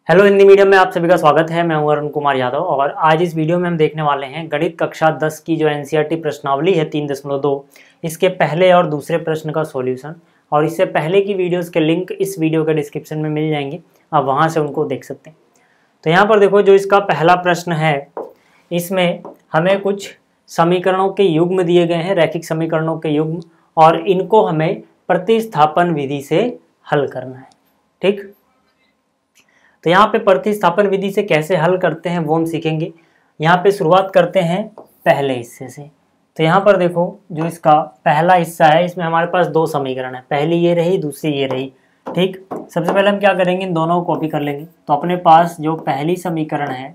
Hello Hindi medium में आप सभी का स्वागत है। मैं हूं अरुण कुमार यादव और आज इस वीडियो में हम देखने वाले हैं गणित कक्षा 10 की जो एनसीईआरटी प्रश्नावली है 3.2 इसके पहले और दूसरे प्रश्न का सॉल्यूशन। और इससे पहले की वीडियोस के लिंक इस वीडियो के डिस्क्रिप्शन में मिल जाएंगे, आप वहां से उनको देख सकते हैं। तो यहाँ पर देखो, जो इसका पहला प्रश्न है इसमें हमें कुछ समीकरणों के युग्म दिए गए हैं, रैखिक समीकरणों के युग्म, और इनको हमें प्रतिस्थापन विधि से हल करना है। ठीक, तो यहाँ पे प्रतिस्थापन विधि से कैसे हल करते हैं वो हम सीखेंगे। यहाँ पे शुरुआत करते हैं पहले हिस्से से। तो यहाँ पर देखो, जो इसका पहला हिस्सा है इसमें हमारे पास दो समीकरण है, पहली ये रही, दूसरी ये रही। ठीक, सबसे पहले हम क्या करेंगे, इन दोनों को कॉपी कर लेंगे। तो अपने पास जो पहली समीकरण है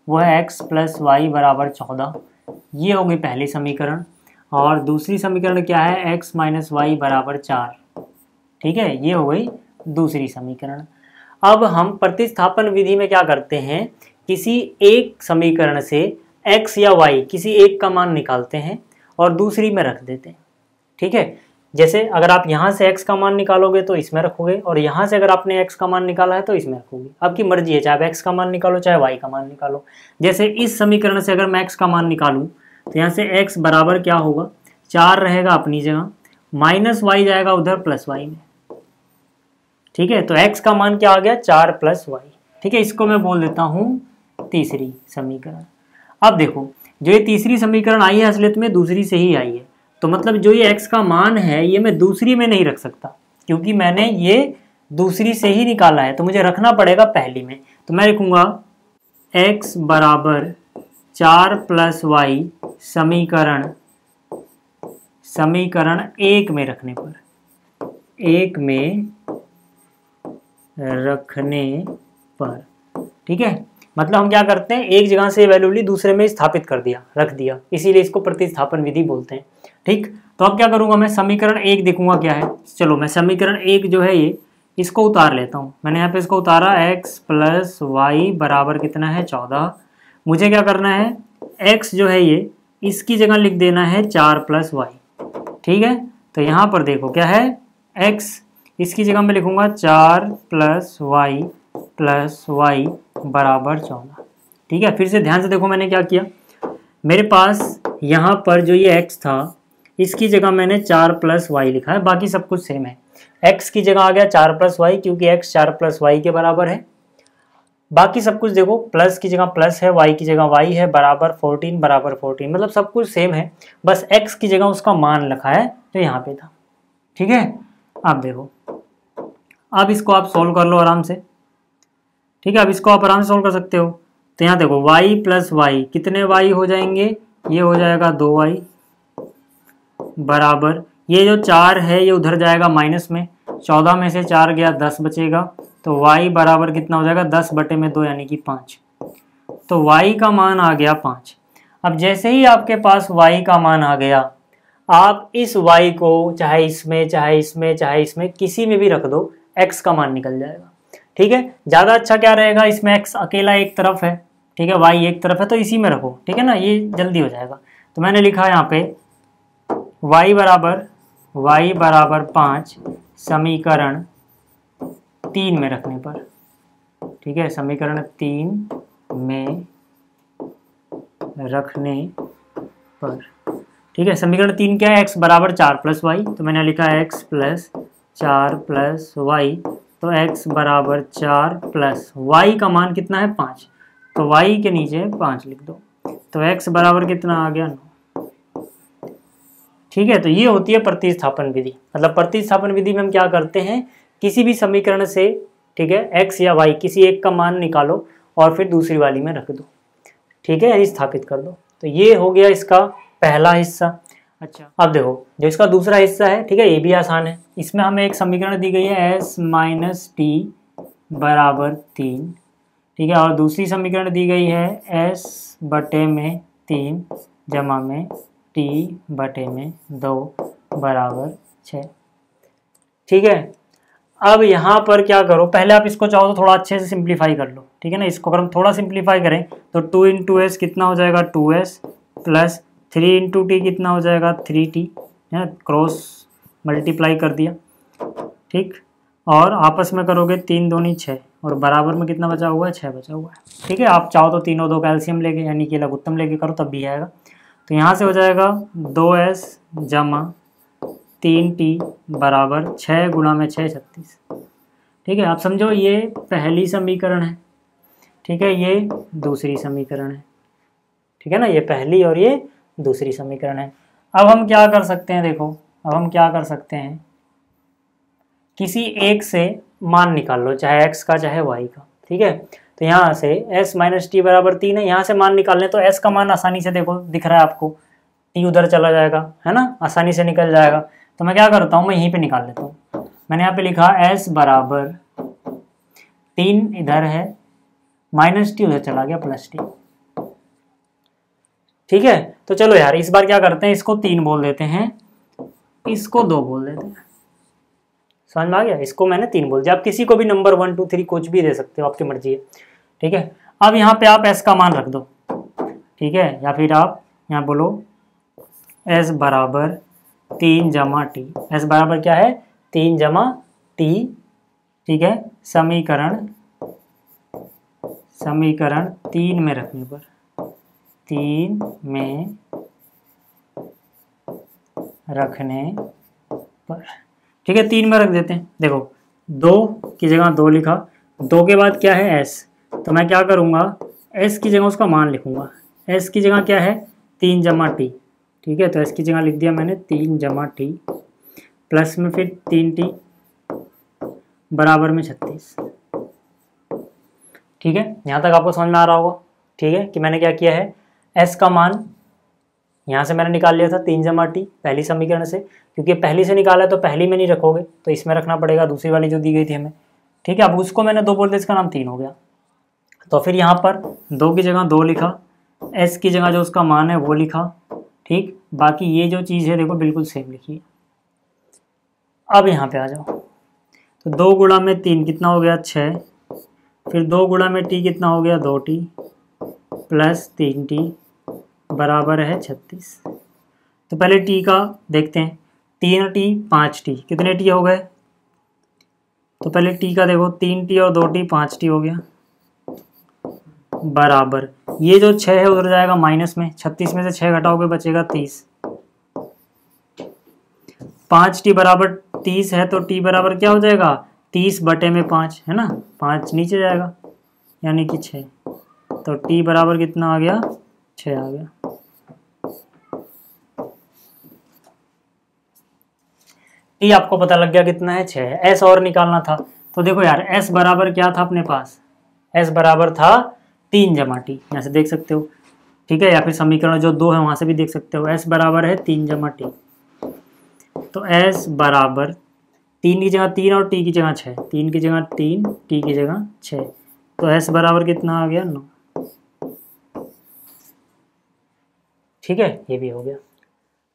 वो है x + y = 14, ये होगी पहली समीकरण। और दूसरी समीकरण क्या है, x - y = 4। ठीक है, ये हो गई दूसरी समीकरण। अब हम प्रतिस्थापन विधि में क्या करते हैं, किसी एक समीकरण से x या y किसी एक का मान निकालते हैं और दूसरी में रख देते हैं। ठीक है, जैसे अगर आप यहाँ से x का मान निकालोगे तो इसमें रखोगे, और यहाँ से अगर आपने x का मान निकाला है तो इसमें रखोगे। आपकी मर्जी है, चाहे आप x का मान निकालो चाहे y का मान निकालो। जैसे इस समीकरण से अगर मैं x का मान निकालूँ तो यहाँ से x बराबर क्या होगा, 4 रहेगा अपनी जगह, -y जाएगा उधर +y में। ठीक है, तो x का मान क्या आ गया, 4 + y। ठीक है, इसको मैं बोल देता हूँ तीसरी समीकरण। अब देखो, जो ये तीसरी समीकरण आई है असलियत में दूसरी से ही आई है। तो मतलब जो ये x का मान है ये मैं दूसरी में नहीं रख सकता, क्योंकि मैंने ये दूसरी से ही निकाला है, तो मुझे रखना पड़ेगा पहली में। तो मैं लिखूंगा x बराबर 4 + y समीकरण 1 में रखने पर, 1 में रखने पर। ठीक है, मतलब हम क्या करते हैं, एक जगह से वैल्यू ली, दूसरे में स्थापित कर दिया, रख दिया, इसीलिए इसको प्रतिस्थापन विधि बोलते हैं। ठीक, तो अब क्या करूंगा, मैं समीकरण 1 देखूंगा क्या है। चलो मैं समीकरण 1 जो है ये, इसको उतार लेता हूं। मैंने यहाँ पे इसको उतारा, x + y बराबर कितना है, 14। मुझे क्या करना है, x जो है ये इसकी जगह लिख देना है 4 + y। ठीक है, तो यहाँ पर देखो क्या है, x इसकी जगह मैं लिखूंगा 4 + y बराबर 14। ठीक है, फिर से ध्यान से देखो मैंने क्या किया, मेरे पास यहाँ पर जो ये x था इसकी जगह मैंने 4 + y लिखा है, बाकी सब कुछ सेम है। x की जगह आ गया 4 + y, क्योंकि x 4 + y के बराबर है। बाकी सब कुछ देखो, प्लस की जगह प्लस है, y की जगह y है, बराबर 14, मतलब सब कुछ सेम है, बस x की जगह उसका मान लिखा है जो यहाँ पे था। ठीक है, अब देखो, अब इसको आप सोल्व कर लो आराम से। ठीक है, अब इसको आप आराम से सोल्व कर सकते हो। तो यहाँ देखो, y + y, कितने y हो जाएंगे, ये हो जाएगा 2y बराबर, ये जो 4 है ये उधर जाएगा माइनस में, 14 में से 4 गया 10 बचेगा, तो y बराबर कितना हो जाएगा, 10/2 यानी कि 5। तो y का मान आ गया 5। अब जैसे ही आपके पास y का मान आ गया, आप इस y को चाहे इसमें चाहे इसमें चाहे इसमें किसी में भी रख दो, x का मान निकल जाएगा। ठीक है, ज़्यादा अच्छा क्या रहेगा, इसमें x अकेला एक तरफ है, ठीक है, y एक तरफ है, तो इसी में रखो। ठीक है ना, ये जल्दी हो जाएगा। तो मैंने लिखा यहाँ पे y बराबर 5 समीकरण 3 में रखने पर। ठीक है, समीकरण 3 में रखने पर। ठीक है, समीकरण 3 क्या है, x बराबर 4 + y, तो मैंने लिखा है x + 4 + y, तो x बराबर 4 + y का मान कितना है, 5, तो y के नीचे 5 लिख दो, तो x बराबर कितना आ गया, 9। ठीक है, तो ये होती है प्रतिस्थापन विधि। मतलब प्रतिस्थापन विधि में हम क्या करते हैं, किसी भी समीकरण से, ठीक है, x या y किसी एक का मान निकालो और फिर दूसरी वाली में रख दो। ठीक है, यानी स्थापित कर दो। तो ये हो गया इसका पहला हिस्सा। अच्छा, अब देखो जो इसका दूसरा हिस्सा है, ठीक है, ये भी आसान है। इसमें हमें एक समीकरण दी गई है s - t बराबर 3। ठीक है, और दूसरी समीकरण दी गई है s/3 जमा में t/2 बराबर 6। ठीक है, अब यहाँ पर क्या करो, पहले आप इसको चाहो तो थोड़ा अच्छे से सिंप्लीफाई कर लो। ठीक है ना, इसको अगर हम थोड़ा सिंप्लीफाई करें तो 2 × s कितना हो जाएगा, 2s प्लस 3 × t कितना हो जाएगा, 3t, है ना, क्रॉस मल्टीप्लाई कर दिया। ठीक, और आपस में करोगे 3 दूनी 6 और बराबर में कितना बचा हुआ है, 6 बचा हुआ है। ठीक है, आप चाहो तो तीनों दो का एलसीएम लेके यानी कि लघुत्तम लेके करो तब भी आएगा। तो यहाँ से हो जाएगा 2s जमा 3t बराबर 6 गुणा में 6 36। ठीक है, आप समझो ये पहली समीकरण है। ठीक है, ये दूसरी समीकरण है। ठीक है ना, ये पहली और ये दूसरी समीकरण है। अब हम क्या कर सकते हैं, देखो अब हम क्या कर सकते हैं, किसी एक से मान निकाल लो, चाहे x का चाहे y का। ठीक है, तो यहाँ से s माइनस टी बराबर 3 है, यहाँ से मान निकालने तो s का मान आसानी से देखो दिख रहा है आपको, t उधर चला जाएगा, है ना, आसानी से निकल जाएगा। तो मैं क्या करता हूँ, मैं यहीं पे निकाल लेता हूँ। मैंने यहाँ पे लिखा s बराबर 3 इधर है, माइनस टी उधर चला गया, प्लस टी। ठीक है, तो चलो यार इस बार क्या करते हैं, इसको 3 बोल देते हैं, इसको 2 बोल देते हैं। समझ में आ गया, इसको मैंने 3 बोल दिया। आप किसी को भी नंबर 1 2 3 कुछ भी दे सकते हो, आपकी मर्जी है। ठीक है, अब यहाँ पे आप s का मान रख दो। ठीक है, या फिर आप यहाँ बोलो s बराबर 3 जमा टी। s बराबर क्या है, 3 जमा टी। ठीक है, समीकरण 3 में रखने पर, 3 में रखने पर। ठीक है, 3 में रख देते हैं। देखो 2 की जगह 2 लिखा, 2 के बाद क्या है s, तो मैं क्या करूँगा, s की जगह उसका मान लिखूँगा। s की जगह क्या है, 3 जमा टी। ठीक है, तो s की जगह लिख दिया मैंने 3 जमा टी, प्लस में फिर 3t बराबर में 36। ठीक है, यहाँ तक आपको समझ में आ रहा होगा। ठीक है, कि मैंने क्या किया है, s का मान यहाँ से मैंने निकाल लिया था 3 जमा टी पहली समीकरण से, क्योंकि पहली से निकाला है तो पहली में नहीं रखोगे तो इसमें रखना पड़ेगा, दूसरी वाली जो दी गई थी हमें। ठीक है, अब उसको मैंने 2 बोल दिया, इसका नाम 3 हो गया। तो फिर यहाँ पर 2 की जगह 2 लिखा, s की जगह जो उसका मान है वो लिखा। ठीक, बाकी ये जो चीज़ है देखो बिल्कुल सेम लिखिए। अब यहाँ पे आ जाओ, तो 2 गुणा में 3 कितना हो गया, 6, फिर 2 गुणा में t कितना हो गया, 2t प्लस 3t बराबर है 36। तो पहले t का देखते हैं, 3t 5t, कितने t हो गए, तो पहले t का देखो 3t और 2t 5t हो गया, बराबर ये जो 6 है उधर जाएगा माइनस में, 36 में से 6 घटाओगे बचेगा 30। 5t बराबर 30 है तो t बराबर क्या हो जाएगा, 30 बटे में 5 है ना, 5 नीचे जाएगा यानी कि 6, तो t बराबर कितना आ गया, 6 आ गया। t आपको पता लग गया कितना है, 6 है। s और निकालना था, तो देखो यार s बराबर क्या था अपने पास, s बराबर था 3 जमा टी, यहाँ से देख सकते हो। ठीक है, या फिर समीकरण जो 2 है वहाँ से भी देख सकते हो, s बराबर है 3 जमा टी। तो s बराबर 3 की जगह 3 और t की जगह 6, 3 की जगह 3 t की जगह 6, तो s बराबर कितना आ गया, 9। ठीक है, ये भी हो गया।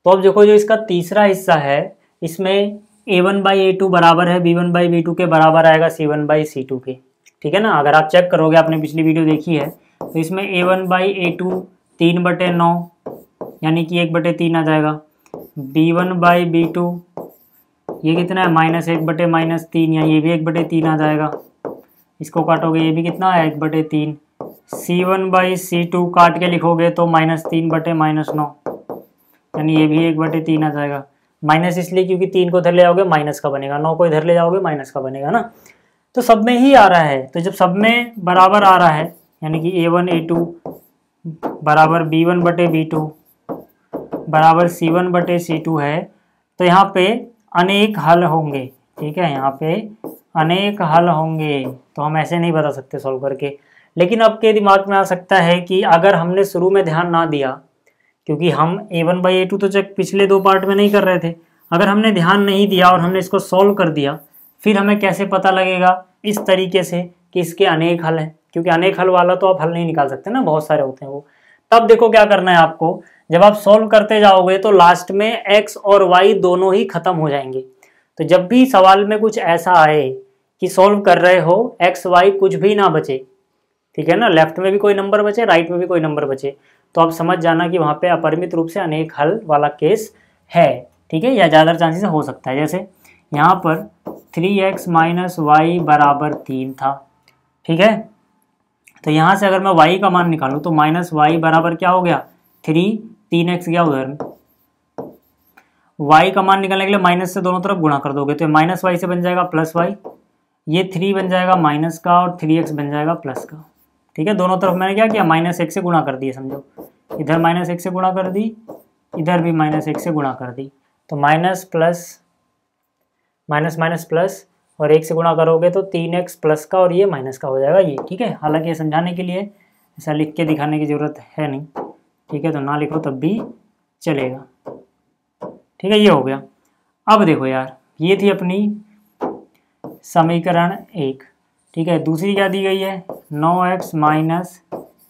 तो अब देखो जो इसका तीसरा हिस्सा है, इसमें a1/a2 बराबर है b1/b2 के बराबर आएगा c1/c2 के। ठीक है ना, अगर आप चेक करोगे, आपने पिछली वीडियो देखी है, तो इसमें a1/a2 3/9 यानी कि 1/3 आ जाएगा, b1/b2 ये कितना है, -1/-3 या ये भी 1/3 आ जाएगा। इसको काटोगे ये भी कितना है, 1/3। c1/c2 काट के लिखोगे तो -3/-9 यानी ये भी 1/3 आ जाएगा। माइनस इसलिए क्योंकि 3 को इधर ले जाओगे माइनस का बनेगा, 9 को इधर ले जाओगे माइनस का बनेगा ना। तो सब में ही आ रहा है, तो जब सब में बराबर आ रहा है यानी कि a1/a2 बराबर b1/b2 बराबर c1/c2 है, तो यहाँ पे अनेक हल होंगे। ठीक है, यहाँ पे अनेक हल होंगे, तो हम ऐसे नहीं बता सकते सॉल्व करके। लेकिन आपके दिमाग में आ सकता है कि अगर हमने शुरू में ध्यान ना दिया, क्योंकि हम a1/a2 तो चेक पिछले 2 पार्ट में नहीं कर रहे थे, अगर हमने ध्यान नहीं दिया और हमने इसको सॉल्व कर दिया, फिर हमें कैसे पता लगेगा इस तरीके से कि इसके अनेक हल हैं, क्योंकि अनेक हल वाला तो आप हल नहीं निकाल सकते ना, बहुत सारे होते हैं वो। तब देखो क्या करना है आपको, जब आप सॉल्व करते जाओगे तो लास्ट में x और y दोनों ही खत्म हो जाएंगे। तो जब भी सवाल में कुछ ऐसा आए कि सॉल्व कर रहे हो x y कुछ भी ना बचे, ठीक है ना, लेफ्ट में भी कोई नंबर बचे राइट में भी कोई नंबर बचे, तो आप समझ जाना कि वहाँ पे अपरिमित रूप से अनेक हल वाला केस है। ठीक है, या ज़्यादा चांसेस हो सकता है। जैसे यहाँ पर 3x - y बराबर 3 था, ठीक है। तो यहाँ से अगर मैं y का मान निकालूँ तो माइनस वाई बराबर क्या हो गया 3, 3x गया उधर में। y का मान निकालने के लिए माइनस से दोनों तरफ गुणा कर दोगे तो माइनस वाई से बन जाएगा प्लस वाई, ये 3 बन जाएगा माइनस का और 3x बन जाएगा प्लस का। ठीक है, दोनों तरफ मैंने क्या किया -1 से गुणा कर दिया, समझो इधर -1 से गुणा कर दी, इधर भी -1 से गुणा कर दी, तो minus plus minus minus plus और 1 से गुणा करोगे तो 3x प्लस का और ये माइनस का हो जाएगा ये। ठीक है, हालांकि ये समझाने के लिए ऐसा लिख के दिखाने की ज़रूरत है नहीं। ठीक है, तो ना लिखो तब भी चलेगा। ठीक है, ये हो गया। अब देखो यार, ये थी अपनी समीकरण 1। ठीक है, दूसरी क्या दी गई है 9x माइनस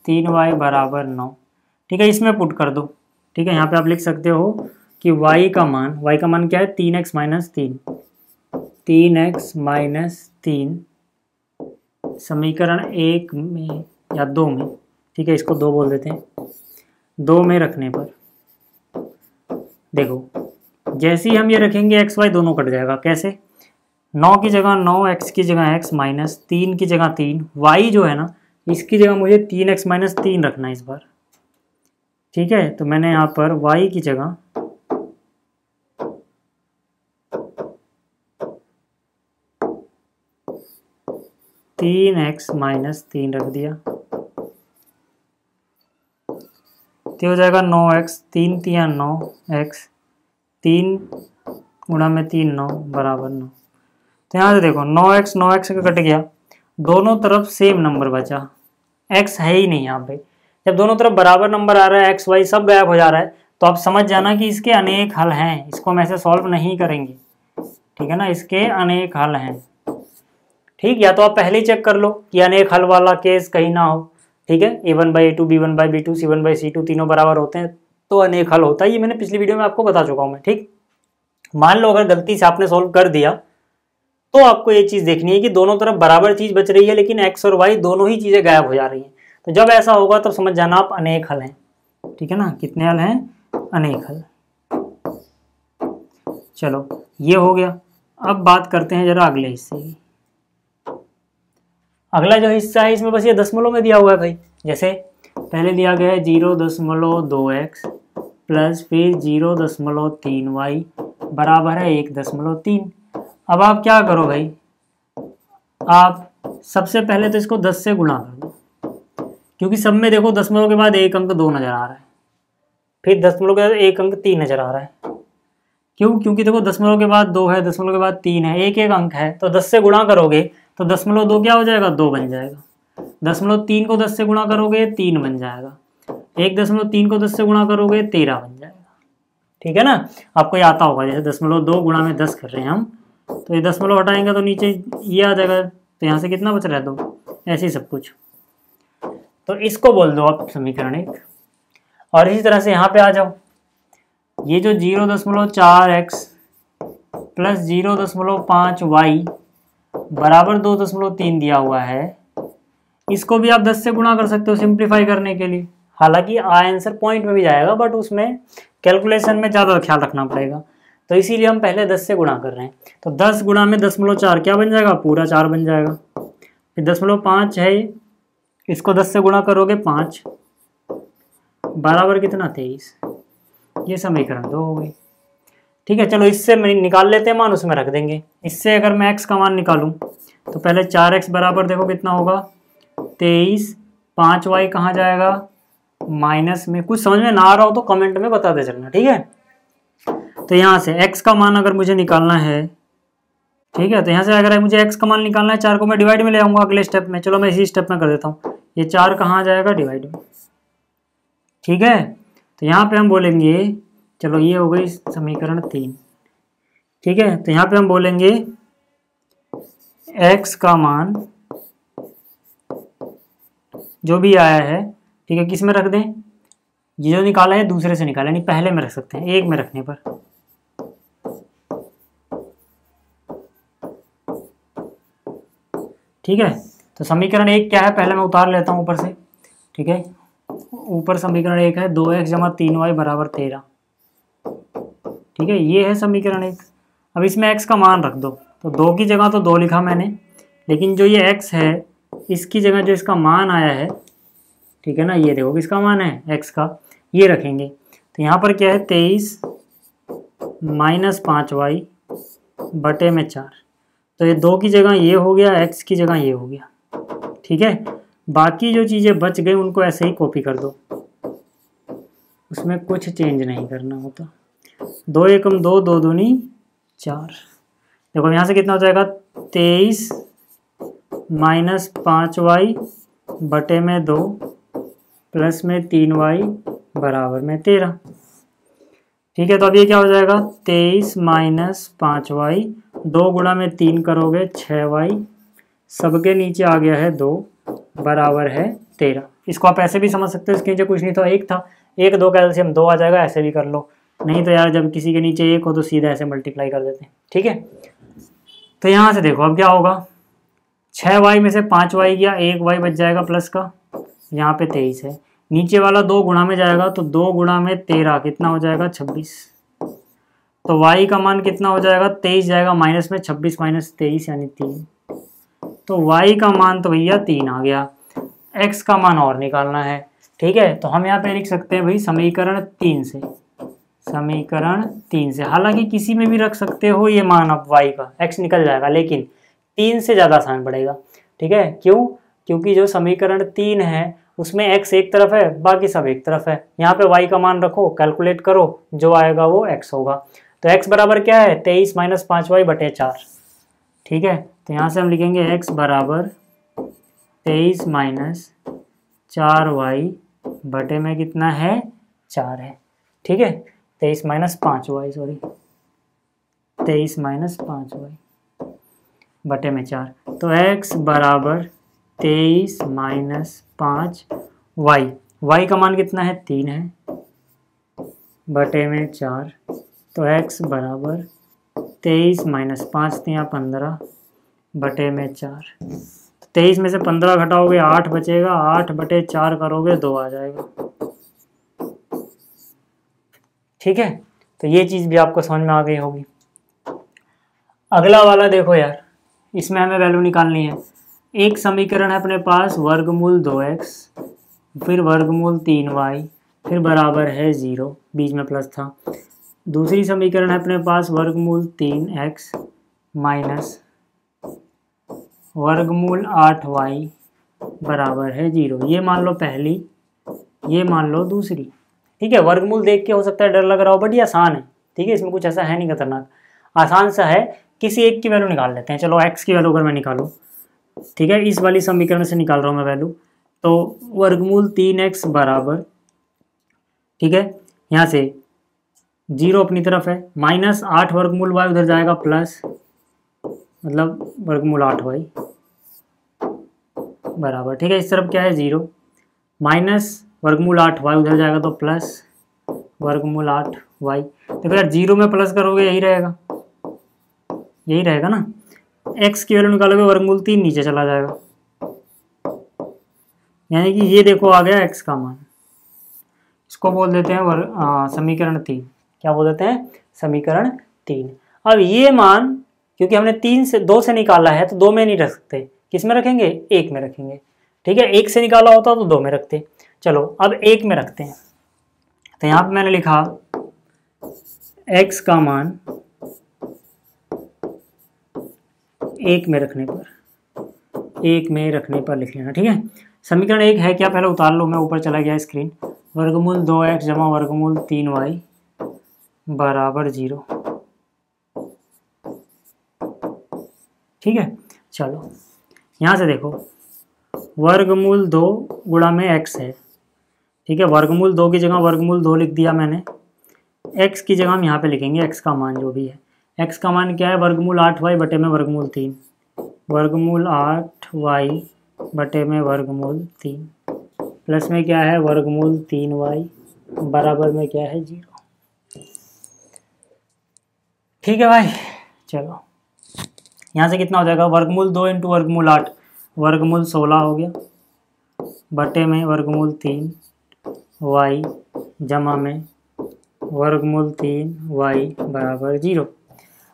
3y बराबर 9। ठीक है, इसमें पुट कर दो। ठीक है, यहाँ पे आप लिख सकते हो कि y का मान क्या है 3x माइनस 3, 3x माइनस 3 समीकरण 1 में या 2 में। ठीक है, इसको 2 बोल देते हैं। 2 में रखने पर देखो जैसे ही हम ये रखेंगे x y दोनों कट जाएगा। कैसे, 9 की जगह 9, x की जगह x माइनस 3 की जगह 3, y जो है ना इसकी जगह मुझे 3x माइनस 3 रखना है इस बार। ठीक है, तो मैंने यहाँ पर y की जगह 3x माइनस 3 रख दिया, तो हो जाएगा 9x, 3 तिया 9x, 3 गुणा में 3 9 बराबर 9। तो यहाँ से देखो 9x 9x का कट गया, दोनों तरफ सेम नंबर बचा, x है ही नहीं यहाँ पे। जब दोनों तरफ बराबर नंबर आ रहा है x y सब गायब हो जा रहा है, तो आप समझ जाना कि इसके अनेक हल हैं, इसको हम ऐसे सॉल्व नहीं करेंगे। ठीक है ना, इसके अनेक हल हैं। ठीक, या तो आप पहले ही चेक कर लो कि अनेक हल वाला केस कहीं ना हो। ठीक है, a1/a2 b1/b2 c1/c2 तीनों बराबर होते हैं तो अनेक हल होता है। ये मैंने पिछली वीडियो में आपको बता चुका हूँ मैं। ठीक, मान लो अगर गलती से आपने सॉल्व कर दिया तो आपको ये चीज़ देखनी है कि दोनों तरफ बराबर चीज़ बच रही है लेकिन x और y दोनों ही चीज़ें गायब हो जा रही हैं। तो जब ऐसा होगा तब समझ जाना आप अनेक हल हैं। ठीक है ना, कितने हल हैं, अनेक हल। चलो ये हो गया। अब बात करते हैं जरा अगले हिस्से की। अगला जो हिस्सा है इसमें बस ये दशमलव में दिया हुआ है भाई। जैसे पहले दिया गया है 0.2x प्लस फिर 0.3y बराबर है 1.3। अब आप क्या करो भाई, आप सबसे पहले तो इसको 10 से गुणा कर दो, क्योंकि सब में देखो दशमलव के बाद एक अंक 2 नज़र आ रहा है, फिर दशमलव के बाद एक अंक 3 नज़र आ रहा है। क्यों, क्योंकि देखो दशमलव के बाद 2 है, दशमलव के बाद 3 है, एक एक अंक है, तो 10 से गुणा करोगे तो 0.2 क्या हो जाएगा 2 बन जाएगा, 0.3 को 10 से गुणा करोगे 3 बन जाएगा, 1.3 को 10 से गुणा करोगे 13 बन जाएगा। ठीक है ना, आपको ये आता होगा। जैसे 0.2 गुणा में 10 कर रहे हैं हम, तो ये दशमलव हटाएंगे तो नीचे ये आ जाएगा, तो यहाँ से कितना बच रहा है 2, ऐसे ही सब कुछ। तो इसको बोल दो आप समीकरण 1। और इसी तरह से यहाँ पे आ जाओ, ये जो 0.4x प्लस 0.5y बराबर 2.3 दिया हुआ है, इसको भी आप 10 से गुणा कर सकते हो सिंप्लीफाई करने के लिए। हालांकि आंसर पॉइंट में भी जाएगा बट उसमें कैलकुलेशन में ज़्यादा ख्याल रखना पड़ेगा, तो इसीलिए हम पहले 10 से गुणा कर रहे हैं। तो 10 गुणा में 0.4 क्या बन जाएगा, पूरा 4 बन जाएगा। फिर 0.5 है, इसको 10 से गुणा करोगे 5 बराबर कितना 23। ये समीकरण 2 हो गई। ठीक है, चलो इससे निकाल लेते हैं मान, उसमें रख देंगे। इससे अगर मैं x का मान निकालूं तो पहले 4x बराबर देखो कितना होगा 23, 5y कहाँ जाएगा माइनस में। कुछ समझ में ना आ रहा हो तो कमेंट में बताते चलना। ठीक है, तो यहाँ से x का मान अगर मुझे निकालना है, ठीक है, तो यहाँ से अगर मुझे x का मान निकालना है 4 को मैं डिवाइड में ले आऊँगा अगले स्टेप में। चलो मैं इसी स्टेप में कर देता हूँ। ये 4 कहाँ जाएगा डिवाइड में। ठीक है, तो यहाँ पे हम बोलेंगे, चलो ये हो गई समीकरण 3। ठीक है, तो यहाँ पे हम बोलेंगे x का मान जो भी आया है, ठीक है, किस में रख दें, ये जो निकाला है दूसरे से निकाला, नहीं पहले में रख सकते हैं, एक में रखने पर। ठीक है, तो समीकरण 1 क्या है पहले मैं उतार लेता हूँ ऊपर से। ठीक है, ऊपर समीकरण 1 है 2x जमा 3y बराबर 13। ठीक है, ये है समीकरण 1। अब इसमें x का मान रख दो, तो 2 की जगह तो 2 लिखा मैंने, लेकिन जो ये x है इसकी जगह जो इसका मान आया है, ठीक है ना, ये देखो किसका मान है, x का, ये रखेंगे। तो यहाँ पर क्या है 23 माइनस 5y बटे में 4। तो ये 2 की जगह ये हो गया, x की जगह ये हो गया, ठीक है। बाकी जो चीज़ें बच गई उनको ऐसे ही कॉपी कर दो, उसमें कुछ चेंज नहीं करना होता। 2 एकम 2, 2 दूनी 4। देखो यहाँ से कितना हो जाएगा 23 माइनस 5y बटे में 2 प्लस में 3y बराबर में 13। ठीक है, तो अब ये क्या हो जाएगा 23 माइनस 5y, 2 गुणा में 3 करोगे 6y, सबके नीचे आ गया है 2 बराबर है 13। इसको आप ऐसे भी समझ सकते हो, इसके नीचे कुछ नहीं था, 1 था, 1 2 का एलसीएम 2 आ जाएगा, ऐसे भी कर लो। नहीं तो यार जब किसी के नीचे 1 हो तो सीधा ऐसे मल्टीप्लाई कर देते हैं, ठीक है। तो यहाँ से देखो अब क्या होगा, 6y में से 5y गया, 1y बच जाएगा प्लस का, यहाँ पे 23 है, नीचे वाला 2 गुणा में जाएगा तो 2 गुणा में 13 कितना हो जाएगा 26। तो y का मान कितना हो जाएगा 23 जाएगा माइनस में, 26 माइनस 23 यानी 3। तो y का मान तो भैया 3 आ गया। x का मान और निकालना है, ठीक है। तो हम यहाँ पे लिख सकते हैं भाई समीकरण 3 से, समीकरण 3 से, हालांकि किसी में भी रख सकते हो ये मान, अब y का x निकल जाएगा, लेकिन 3 से ज़्यादा आसान पड़ेगा, ठीक है। क्यों? क्योंकि जो समीकरण 3 है उसमें x एक तरफ है, बाकी सब एक तरफ है। यहाँ पे y का मान रखो, कैलकुलेट करो, जो आएगा वो x होगा। तो x बराबर क्या है 23 माइनस 5y बटे 4, ठीक है। तो यहाँ से हम लिखेंगे x बराबर 23 माइनस 4y बटे में कितना है 4 है, ठीक है। 23 minus 5y, sorry 23 minus 5y बटे में 4। तो x बराबर 23 माइनस 5y, y का मान कितना है 3 है बटे में 4। तो x बराबर 23 माइनस 5 3 15 बटे में 4। 23 में से 15 घटाओगे 8 बचेगा, 8 बटे 4 करोगे 2 आ जाएगा, ठीक है। तो ये चीज़ भी आपको समझ में आ गई होगी। अगला वाला देखो यार, इसमें हमें वैल्यू निकालनी है। एक समीकरण है अपने पास वर्गमूल 2x, फिर वर्गमूल 3y, फिर बराबर है 0, बीच में प्लस था। दूसरी समीकरण है अपने पास वर्गमूल 3x माइनस वर्गमूल 8y बराबर है 0। ये मान लो पहली, ये मान लो दूसरी, ठीक है। वर्गमूल देख के हो सकता है डर लग रहा हो, बट ये आसान है, ठीक है, इसमें कुछ ऐसा है नहीं खतरनाक, आसान सा है। किसी एक की वैल्यू निकाल लेते हैं, चलो x की वैल्यू अगर मैं निकालूँ, ठीक है, इस वाली समीकरण से निकाल रहा हूँ मैं वैल्यू। तो वर्गमूल 3x बराबर, ठीक है, यहाँ से 0 अपनी तरफ है, माइनस 8 वर्गमूल y उधर जाएगा प्लस, मतलब वर्गमूल 8y बराबर, ठीक है, इस तरफ क्या है 0, माइनस वर्गमूल 8y उधर जाएगा तो प्लस वर्गमूल 8y। तो फिर 0 में प्लस करोगे यही रहेगा, यही रहेगा ना। x की वैल्यू निकालोगे वर्गमूल 3 नीचे चला जाएगा, यानी कि ये देखो आ गया x का मान। इसको बोल देते हैं समीकरण 3। क्या बोल देते हैं? समीकरण 3। अब ये मान क्योंकि हमने 2 से निकाला है तो 2 में नहीं रख सकते, किस में रखेंगे? 1 में रखेंगे, ठीक है। 1 से निकाला होता तो 2 में रखते। चलो अब 1 में रखते हैं। तो यहाँ पे मैंने लिखा x का मान 1 में रखने पर लिख लेना, ठीक है। समीकरण 1 है क्या, पहले उतार लो, मैं ऊपर चला गया स्क्रीन। वर्गमूल 2x जमा वर्गमूल 3y बराबर 0, ठीक है। चलो यहाँ से देखो वर्गमूल 2 गुणा में x है, ठीक है। वर्गमूल 2 की जगह वर्गमूल 2 लिख दिया मैंने, x की जगह हम यहाँ पे लिखेंगे x का मान जो भी है। x का मान क्या है? वर्गमूल 8y बटे में वर्गमूल 3, वर्गमूल 8y बटे में वर्गमूल 3 प्लस में क्या है वर्गमूल 3y बराबर में क्या है 0, ठीक है भाई। चलो यहाँ से कितना हो जाएगा? वर्गमूल 2 इंटू वर्गमूल 8 वर्गमूल 16 हो गया बटे में वर्गमूल 3y जमा में वर्गमूल 3y बराबर 0।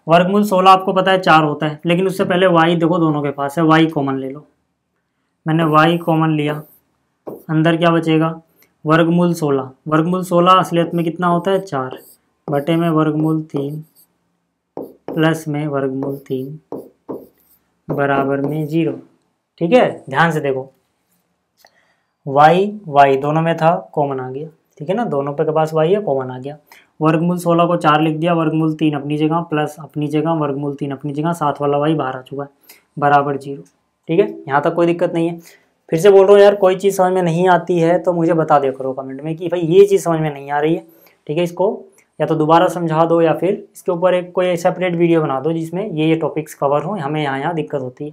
वर्गमूल 16 आपको पता है 4 होता है, लेकिन उससे पहले y देखो दोनों के पास है, y कॉमन ले लो। मैंने y कॉमन लिया, अंदर क्या बचेगा, वर्गमूल 16। वर्गमूल 16 असलियत में कितना होता है, 4 बटे में वर्गमूल 3 प्लस में वर्गमूल 3 बराबर में 0। ठीक है, ध्यान से देखो, y दोनों में था, कॉमन आ गया। ठीक है ना, दोनों पे के पास y है, कॉमन आ गया। वर्गमूल 16 को 4 लिख दिया, वर्गमूल 3 अपनी जगह प्लस अपनी जगह वर्गमूल 3 अपनी जगह, साथ वाला y बाहर आ चुका है, बराबर 0। ठीक है, यहाँ तक कोई दिक्कत नहीं है। फिर से बोल रहा हूँ यार, कोई चीज़ समझ में नहीं आती है तो मुझे बता दिया करो कमेंट में कि भाई ये चीज़ समझ में नहीं आ रही है। ठीक है, इसको या तो दोबारा समझा दो या फिर इसके ऊपर एक कोई सेपरेट वीडियो बना दो जिसमें ये टॉपिक्स कवर हो, हमें यहाँ दिक्कत होती है।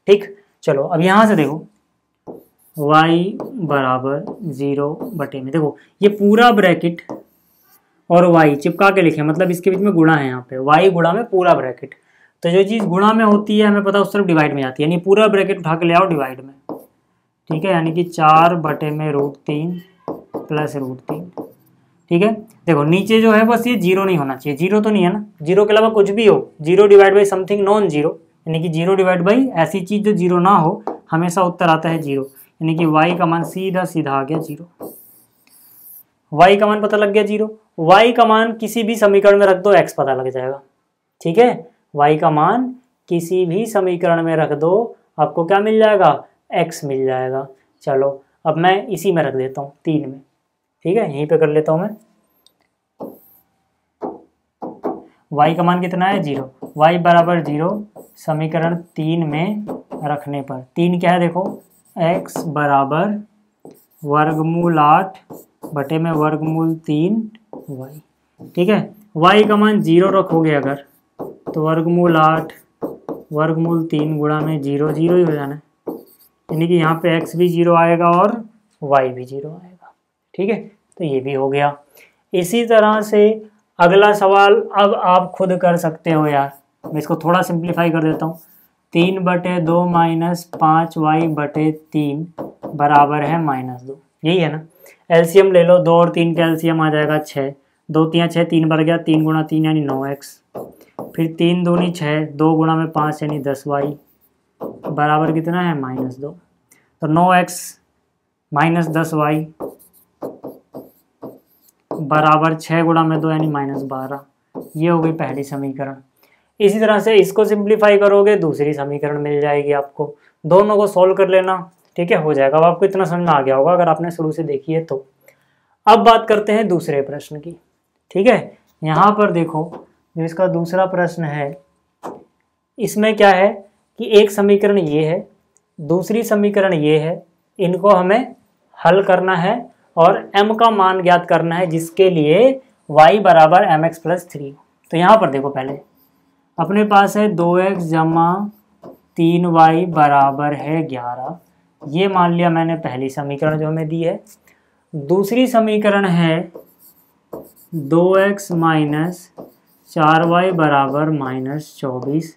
ठीक, चलो अब यहाँ से देखो, y बराबर 0 बटे में, देखो ये पूरा ब्रैकेट और y चिपका के लिखे, मतलब इसके बीच में गुणा है, यहाँ पे y गुणा में पूरा ब्रैकेट। तो जो चीज़ गुणा में होती है हमें पता उस तरफ डिवाइड में जाती है, यानी पूरा ब्रैकेट उठा के ले आओ डिवाइड में। ठीक है, यानी कि 4 बटे में √3 प्लस √3। ठीक है, देखो नीचे जो है बस ये 0 नहीं होना चाहिए, 0 तो नहीं है ना, 0 के अलावा कुछ भी हो, 0 डिवाइड बाई समथिंग नॉन 0, यानी कि 0 डिवाइड बाई ऐसी चीज़ जो 0 ना हो, हमेशा उत्तर आता है 0, यानी कि y का मान सीधा सीधा आ गया 0। y का मान पता लग गया 0, y का मान किसी भी समीकरण में रख दो, x पता लग जाएगा। ठीक है, y का मान किसी भी समीकरण में रख दो, आपको क्या मिल जाएगा, x मिल जाएगा। चलो अब मैं इसी में रख देता हूँ 3 में। ठीक है, यहीं पे कर लेता हूँ मैं, y का मान कितना है 0, y बराबर 0 समीकरण 3 में रखने पर 3 क्या है, देखो x बराबर वर्गमूल 8 बटे में वर्गमूल 3 y। ठीक है, y का मान 0 रखोगे अगर तो वर्गमूल 8 वर्गमूल 3 गुणा में 0 0 ही हो जाना है, यानी कि यहाँ पे x भी 0 आएगा और y भी 0 आएगा। ठीक है, तो ये भी हो गया। इसी तरह से अगला सवाल अब आप खुद कर सकते हो यार, मैं इसको थोड़ा सिंप्लीफाई कर देता हूँ। 3 बटे 2 माइनस 5y बटे 3 बराबर है -2, यही है ना। एलसीएम ले लो, 2 और 3 का एलसीएम आ जाएगा 6, 2 3 6, 3 बढ़ गया, 3 गुणा 3 यानी 9x, फिर 3 दूनी 6, 2 गुणा में 5 यानी 10y बराबर कितना है -2। तो 9x माइनस 10y बराबर 6 गुणा में 2 यानी -12। ये हो गई पहली समीकरण। इसी तरह से इसको सिंप्लीफाई करोगे, दूसरी समीकरण मिल जाएगी आपको, दोनों को सॉल्व कर लेना। ठीक है, हो जाएगा। अब आपको इतना समझ में आ गया होगा अगर आपने शुरू से देखी है तो। अब बात करते हैं दूसरे प्रश्न की। ठीक है, यहाँ पर देखो जो इसका दूसरा प्रश्न है, इसमें क्या है कि एक समीकरण ये है, दूसरी समीकरण ये है, इनको हमें हल करना है और m का मान ज्ञात करना है, जिसके लिए y बराबर mx प्लस 3। तो यहाँ पर देखो, पहले अपने पास है 2x जमा 3y बराबर है 11, ये मान लिया मैंने पहली समीकरण जो हमें दी है। दूसरी समीकरण है 2x माइनस 4y बराबर -24,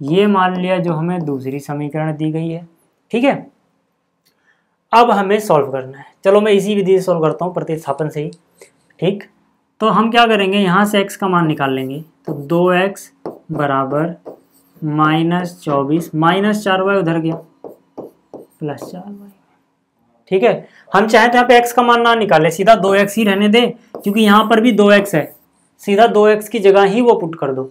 ये मान लिया जो हमें दूसरी समीकरण दी गई है। ठीक है, अब हमें सॉल्व करना है। चलो मैं इसी विधि से सॉल्व करता हूँ, प्रतिस्थापन से ही। ठीक, तो हम क्या करेंगे, यहाँ से x का मान निकाल लेंगे। तो 2x बराबर -24, -4y उधर गया प्लस 4y। ठीक है, हम चाहे तो यहाँ पे x का मान ना निकाले, सीधा 2x ही रहने दे, क्योंकि यहाँ पर भी 2x है, सीधा 2x की जगह ही वो पुट कर दो,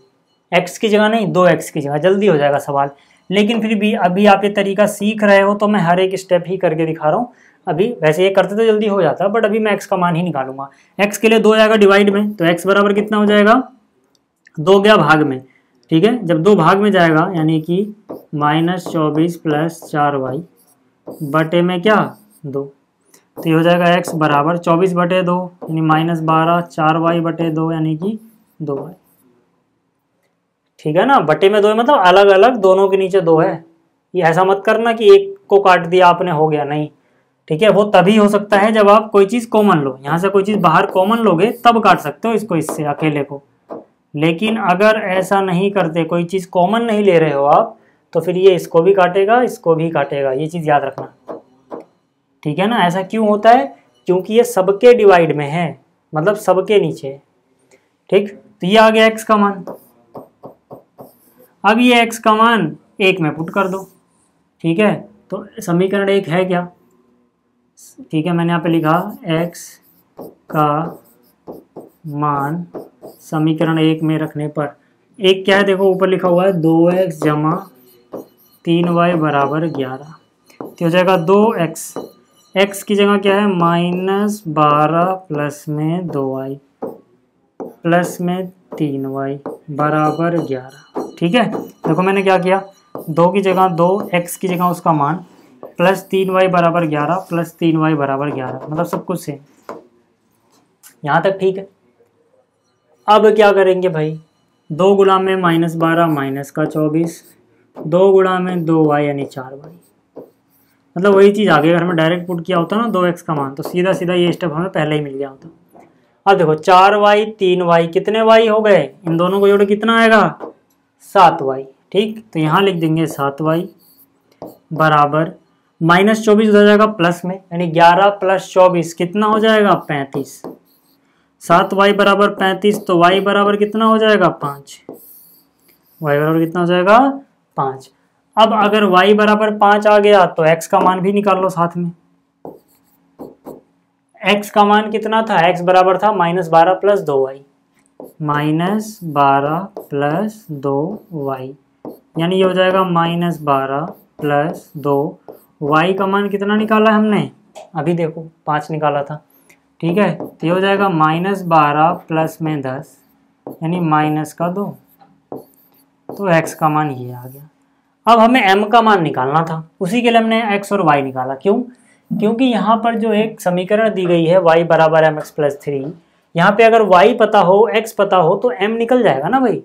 x की जगह नहीं 2x की जगह, जल्दी हो जाएगा सवाल। लेकिन फिर भी अभी आप ये तरीका सीख रहे हो तो मैं हर एक स्टेप ही करके दिखा रहा हूँ। अभी वैसे ये करते तो जल्दी हो जाता, बट अभी मैं x का मान ही निकालूंगा। x के लिए 2 जाएगा डिवाइड में, तो x बराबर कितना हो जाएगा, 2 गया भाग में। ठीक है, जब 2 भाग में जाएगा यानी कि -24 प्लस 4y बटे में क्या 2, तो ये हो जाएगा x बराबर 24 बटे 2 यानी -12, 4y बटे 2 यानी कि 2y। ठीक है ना, बटे में 2 मतलब अलग अलग, दोनों के नीचे 2 है। ये ऐसा मत करना कि एक को काट दिया आपने हो गया, नहीं। ठीक है, वो तभी हो सकता है जब आप कोई चीज़ कॉमन लो, यहाँ से कोई चीज़ बाहर कॉमन लोगे तब काट सकते हो इसको, इससे अकेले को। लेकिन अगर ऐसा नहीं करते, कोई चीज़ कॉमन नहीं ले रहे हो आप, तो फिर ये इसको भी काटेगा, इसको भी काटेगा, ये चीज़ याद रखना। ठीक है ना, ऐसा क्यों होता है, क्योंकि ये सबके डिवाइड में है, मतलब सबके नीचे। ठीक, तो ये आ गया x का मान। अब ये x का मान 1 में पुट कर दो। ठीक है, तो समीकरण 1 है क्या, ठीक है, मैंने यहाँ पे लिखा x का मान समीकरण 1 में रखने पर एक क्या है, देखो ऊपर लिखा हुआ है 2x जमा 3y बराबर 11, तो हो जाएगा 2x, x की जगह क्या है -12 प्लस में 2y प्लस में 3y बराबर 11। ठीक है, देखो मैंने क्या किया, 2 की जगह 2, x की जगह उसका मान, प्लस 3y बराबर 11 प्लस 3y बराबर 11, मतलब सब कुछ सेम। यहाँ तक ठीक है। अब क्या करेंगे भाई, 2 गुणा में -12 माइनस का 24, 2 गुणा में 2y यानी 4y, मतलब वही चीज़ आगे अगर हमें डायरेक्ट पुट किया होता ना 2x का मान, तो सीधा सीधा ये स्टेप हमें पहले ही मिल गया होता। अब देखो 4y 3y कितने y हो गए, इन दोनों को जोड़े कितना आएगा 7y। ठीक, तो यहाँ लिख देंगे 7y बराबर -24 हो जाएगा प्लस में, यानी 11 प्लस 24 कितना हो जाएगा 35, 7y बराबर 35, तो y बराबर कितना हो जाएगा 5, y बराबर कितना हो जाएगा 5। अब अगर y बराबर 5 आ गया तो x का मान भी निकाल लो साथ में। x का मान कितना था, x बराबर था -12 प्लस 2y, -12 प्लस 2y, यानी ये हो जाएगा -12 प्लस 2, y का मान कितना निकाला हमने, अभी देखो 5 निकाला था। ठीक है, तो ये हो जाएगा -12 प्लस में 10 यानी -2, तो x का मान ये आ गया। अब हमें m का मान निकालना था, उसी के लिए हमने x और y निकाला। क्यों, क्योंकि यहाँ पर जो एक समीकरण दी गई है y बराबर mx प्लस 3, यहाँ पे अगर y पता हो x पता हो तो m निकल जाएगा ना भाई,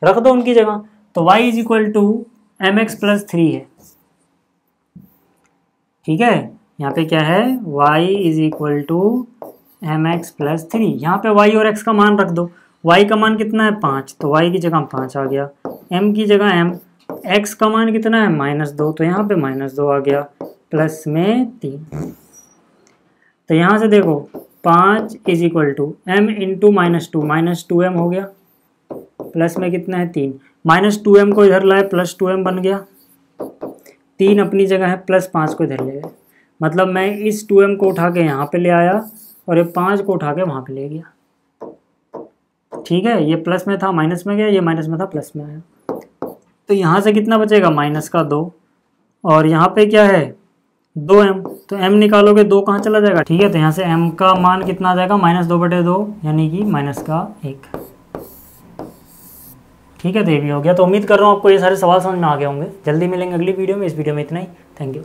रख दो उनकी जगह, तो y is equal to mx plus 3 है। ठीक है, यहाँ पे क्या है y is equal to mx plus 3, यहाँ पे y और x का मान रख दो, y का मान कितना है 5, तो y की जगह 5 आ गया, m की जगह m, x का मान कितना है -2, तो यहाँ पे -2 आ गया, प्लस में 3, तो यहाँ से देखो 5 is equal to m into -2, -2m हो गया, प्लस में कितना है 3, -2m को इधर लाए +2m बन गया, 3 अपनी जगह है, +5 को इधर ले गए, मतलब मैं इस 2m को उठा के यहाँ पे ले आया और ये 5 को उठा के वहाँ पे ले गया। ठीक है, ये प्लस में था माइनस में गया, ये माइनस में था प्लस में आया, तो यहाँ से कितना बचेगा -2, और यहाँ पे क्या है 2m, तो m निकालोगे 2 कहाँ चला जाएगा। ठीक है, तो यहाँ से m का मान कितना आ जाएगा -2/2 यानी कि -1। ठीक है, तो ये भी हो गया। तो उम्मीद कर रहा हूँ आपको ये सारे सवाल समझ में आ गए होंगे। जल्दी मिलेंगे अगली वीडियो में, इस वीडियो में इतना ही, थैंक यू।